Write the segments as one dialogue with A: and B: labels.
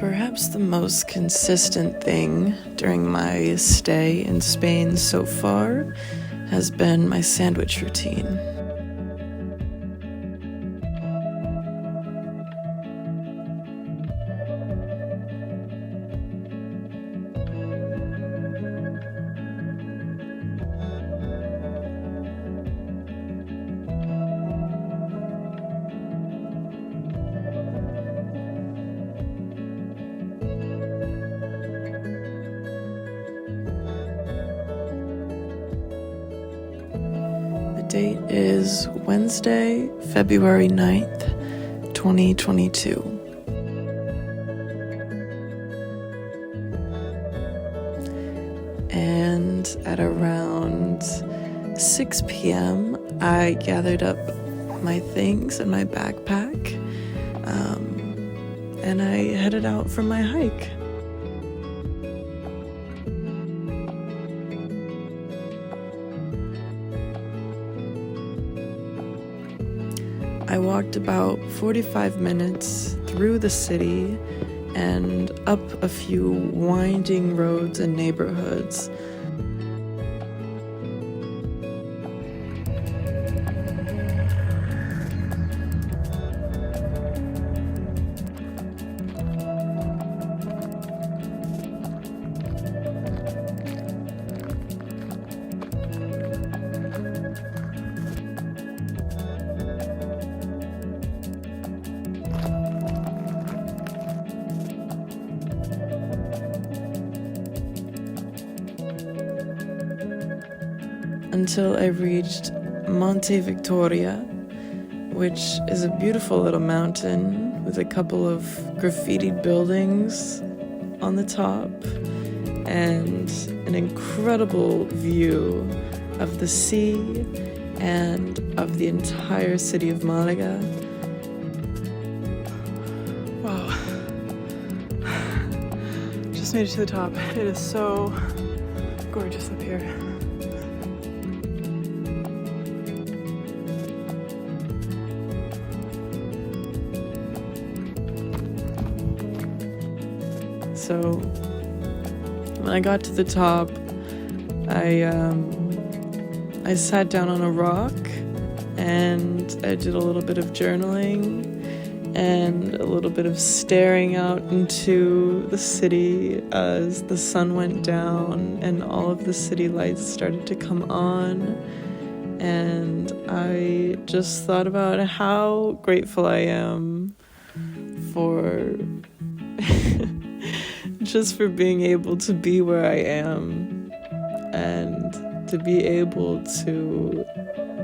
A: Perhaps the most consistent thing during my stay in Spain so far has been my sandwich routine. The date is Wednesday, February 9th, 2022. And at around 6 p.m., I gathered up my things and my backpack, and I headed out for my hike. I walked about 45 minutes through the city and up a few winding roads and neighborhoods. Until I reached Monte Victoria, which is a beautiful little mountain with a couple of graffitied buildings on the top and an incredible view of the sea and of the entire city of Malaga. Wow. Just made it to the top. It is so gorgeous up here. So when I got to the top, I sat down on a rock and I did a little bit of journaling and a little bit of staring out into the city as the sun went down and all of the city lights started to come on. And I just thought about how grateful I am for just for being able to be where I am and to be able to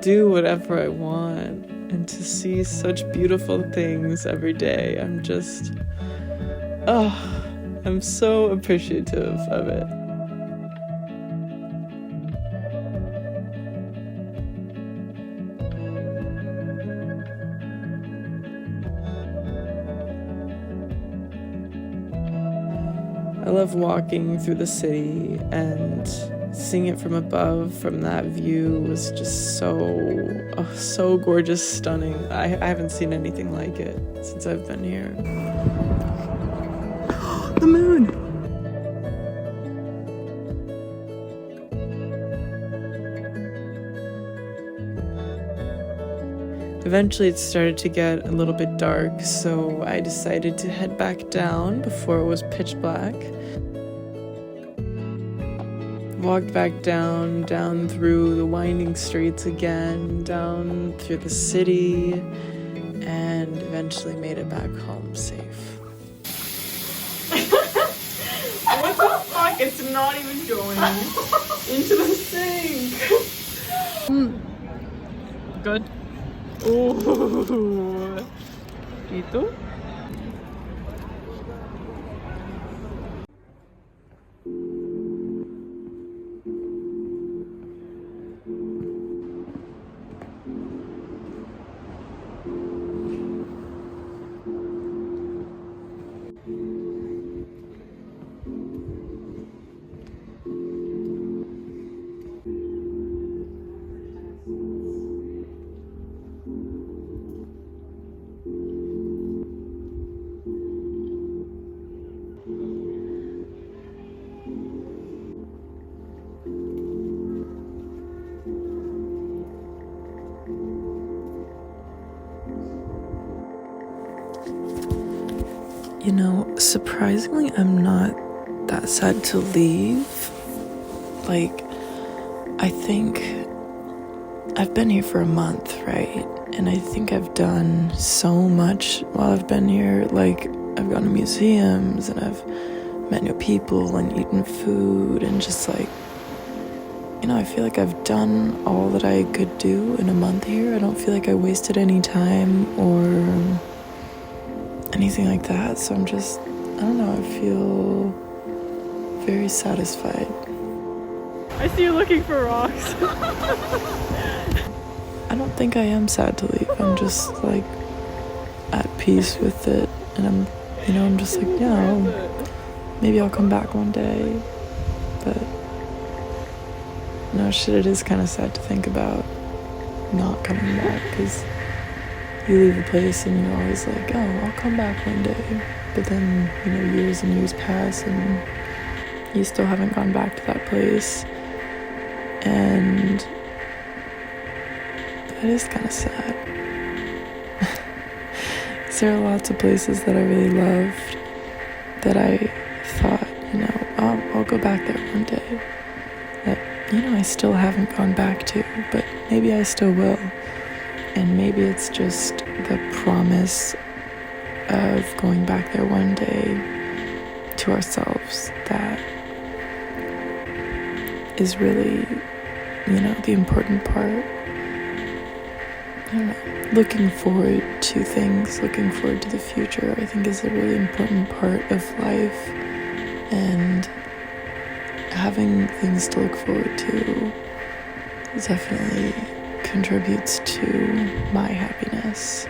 A: do whatever I want and to see such beautiful things every day. I'm so appreciative of it. I love walking through the city, and seeing it from above, from that view, was just so gorgeous, stunning. I haven't seen anything like it since I've been here. The moon! Eventually it started to get a little bit dark, so I decided to head back down before it was pitch black. Walked back down through the winding streets again, down through the city, and eventually made it back home safe.
B: What the fuck? It's not even going into the sink. Good. Oh. ¿Y tú?
A: You know, surprisingly, I'm not that sad to leave. Like, I think I've been here for a month, right? And I think I've done so much while I've been here. Like, I've gone to museums and I've met new people and eaten food and just like, you know, I feel like I've done all that I could do in a month here. I don't feel like I wasted any time or anything like that. So I'm just, I don't know, I feel very satisfied.
B: I see you looking for rocks.
A: I don't think I am sad to leave. I'm just like at peace with it. And I'm just like, maybe I'll come back one day. But no, shit, it is kind of sad to think about not coming back, because you leave a place and you're always like, I'll come back one day. But then, years and years pass and you still haven't gone back to that place. And that is kind of sad. There are lots of places that I really loved that I thought, I'll go back there one day. That, I still haven't gone back to, but maybe I still will. And maybe it's just the promise of going back there one day to ourselves that is really, the important part. I don't know. Looking forward to things, looking forward to the future, I think is a really important part of life. And having things to look forward to definitely contributes to my happiness.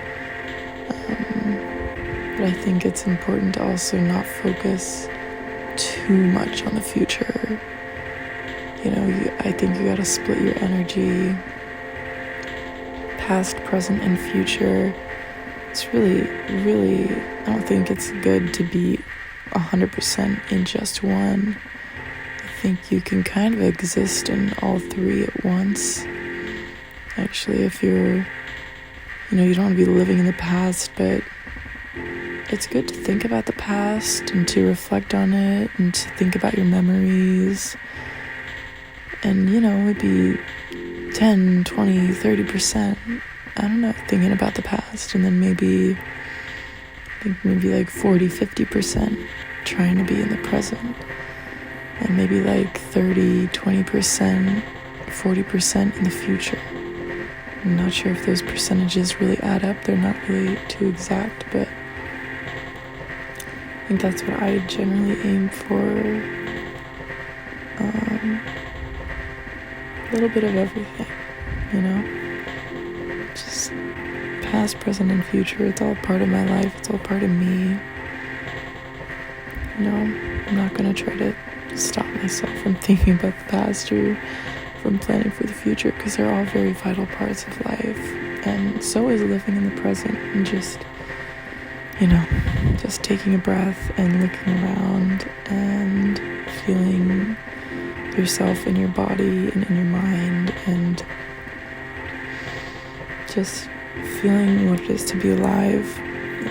A: But I think it's important to also not focus too much on the future. I think you gotta split your energy, past, present, and future. It's really, really, I don't think it's good to be 100% in just one. I think you can kind of exist in all three at once. Actually, if you're, you don't want to be living in the past, but it's good to think about the past and to reflect on it and to think about your memories. And, maybe 10, 20, 30%, I don't know, thinking about the past. And then maybe like 40, 50% trying to be in the present. And maybe like 30, 20%, 40% in the future. I'm not sure if those percentages really add up. They're not really too exact, but I think that's what I generally aim for. A little bit of everything, just past, present, and future. It's all part of my life. It's all part of me. I'm not gonna try to stop myself from thinking about the past or from planning for the future, because they're all very vital parts of life. And so is living in the present and just taking a breath and looking around and feeling yourself in your body and in your mind, and just feeling what it is to be alive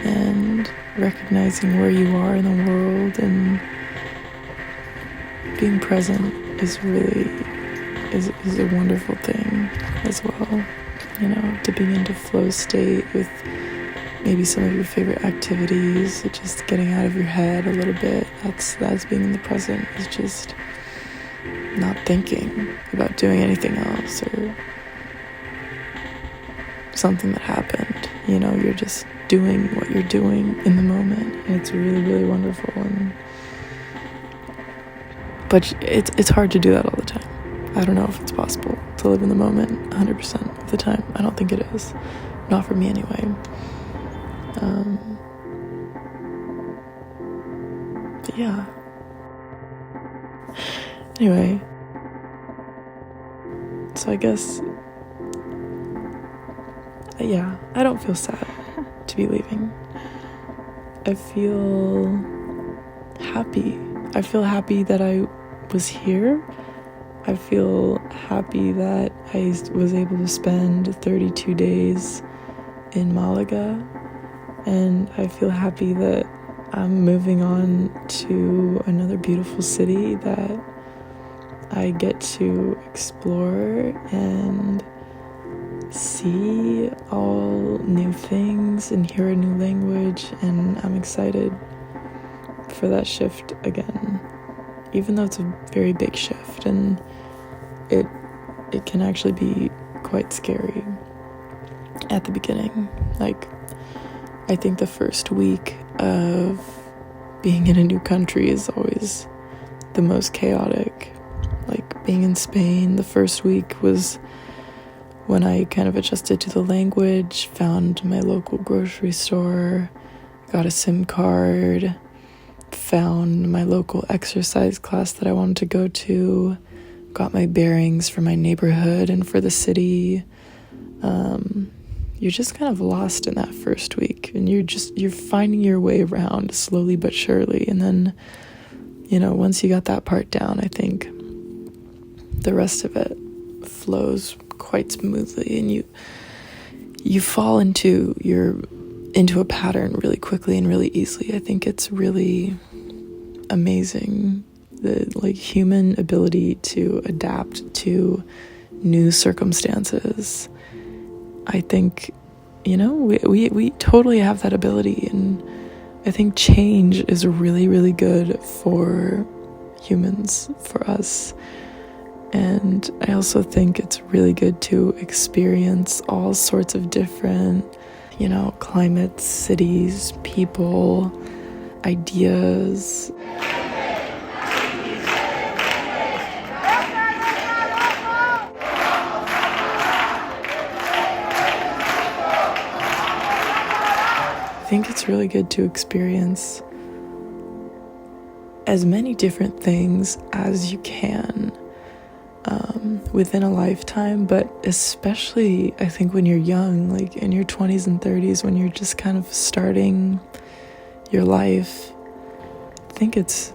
A: and recognizing where you are in the world. And being present is really is a wonderful thing as well. Dipping into flow state with maybe some of your favorite activities, just getting out of your head a little bit. That's being in the present, is just not thinking about doing anything else or something that happened. You're just doing what you're doing in the moment, and it's really, really wonderful. But it's hard to do that all the time. I don't know if it's possible to live in the moment 100% of the time. I don't think it is. Not for me anyway. But yeah. Anyway, so I guess, I don't feel sad to be leaving. I feel happy. I feel happy that I was here. I feel happy that I was able to spend 32 days in Malaga. And I feel happy that I'm moving on to another beautiful city that I get to explore and see all new things and hear a new language, and I'm excited for that shift again, even though it's a very big shift, and it can actually be quite scary at the beginning. Like, I think the first week of being in a new country is always the most chaotic. Like, being in Spain, the first week was when I kind of adjusted to the language, found my local grocery store, got a SIM card, found my local exercise class that I wanted to go to, got my bearings for my neighborhood and for the city. You're just kind of lost in that first week, and you're finding your way around slowly but surely. And then, once you got that part down, I think the rest of it flows quite smoothly, and you fall into a pattern really quickly and really easily. I think it's really amazing, the human ability to adapt to new circumstances. I think, we totally have that ability, and I think change is really, really good for humans, for us. And I also think it's really good to experience all sorts of different, climates, cities, people, ideas. I think it's really good to experience as many different things as you can within a lifetime, but especially I think when you're young, like in your 20s and 30s, when you're just kind of starting your life. I think it's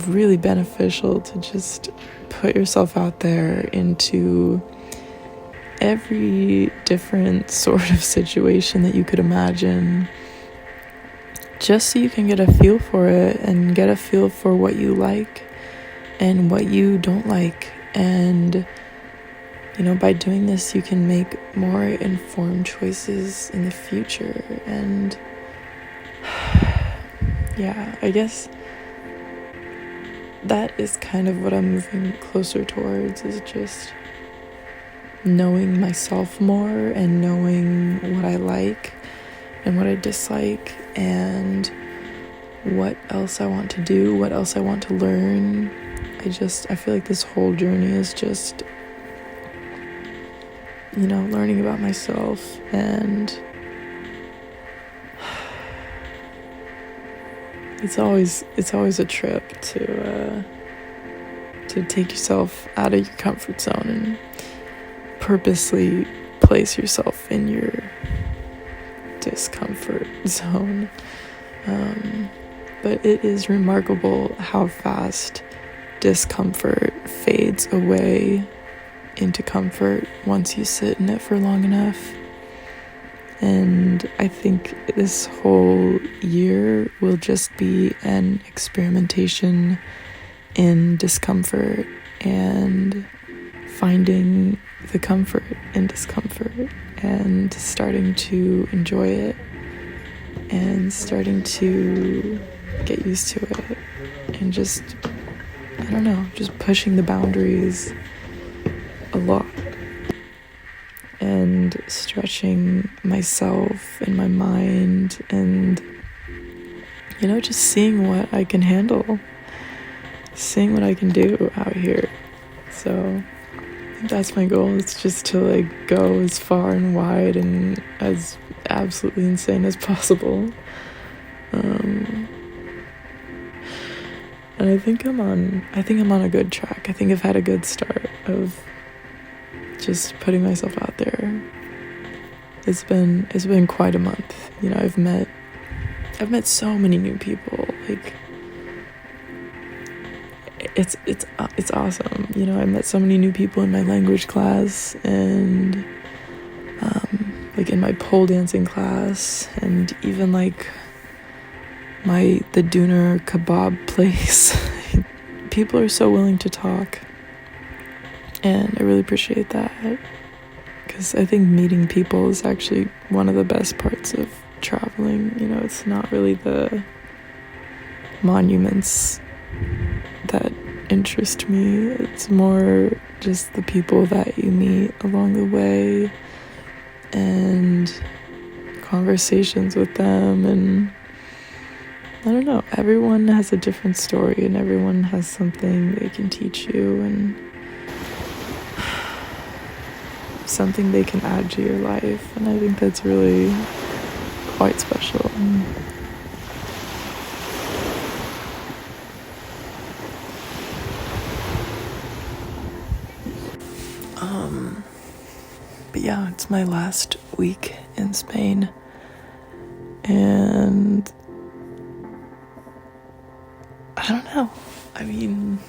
A: really beneficial to just put yourself out there into every different sort of situation that you could imagine, just so you can get a feel for it and get a feel for what you like and what you don't like. And by doing this, you can make more informed choices in the future. And yeah, I guess that is kind of what I'm moving closer towards, is just knowing myself more and knowing what I like and what I dislike and what else I want to do, what else I want to learn. I feel like this whole journey is just, learning about myself, and it's always a trip to take yourself out of your comfort zone and purposely place yourself in your discomfort zone. But it is remarkable how fast discomfort fades away into comfort once you sit in it for long enough. And I think this whole year will just be an experimentation in discomfort and finding the comfort in discomfort and starting to enjoy it and starting to get used to it, and just pushing the boundaries a lot and stretching myself and my mind, and just seeing what I can handle, seeing what I can do out here. So I think that's my goal, is just to go as far and wide and as absolutely insane as possible. And I think I'm on a good track. I think I've had a good start of just putting myself out there. It's been quite a month. I've met so many new people. It's awesome. I met so many new people in my language class, and in my pole dancing class, and even the doner kebab place. People are so willing to talk, and I really appreciate that, because I think meeting people is actually one of the best parts of traveling. You know, it's not really the monuments that interest me, it's more just the people that you meet along the way and conversations with them. And I don't know, everyone has a different story and everyone has something they can teach you and something they can add to your life, and I think that's really quite special. But yeah, it's my last week in Spain, and I don't know. I mean,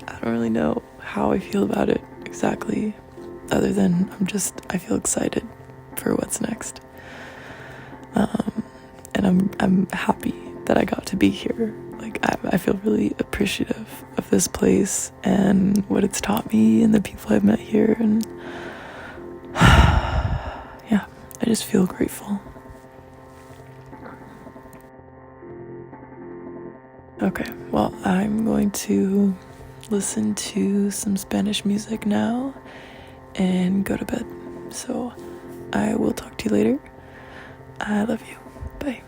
A: I don't really know how I feel about it exactly, other than I feel excited for what's next. And I'm happy that I got to be here. Like, I feel really appreciative of this place and what it's taught me and the people I've met here, and yeah, I just feel grateful. Okay, well, I'm going to listen to some Spanish music now and go to bed. So I will talk to you later. I love you. Bye.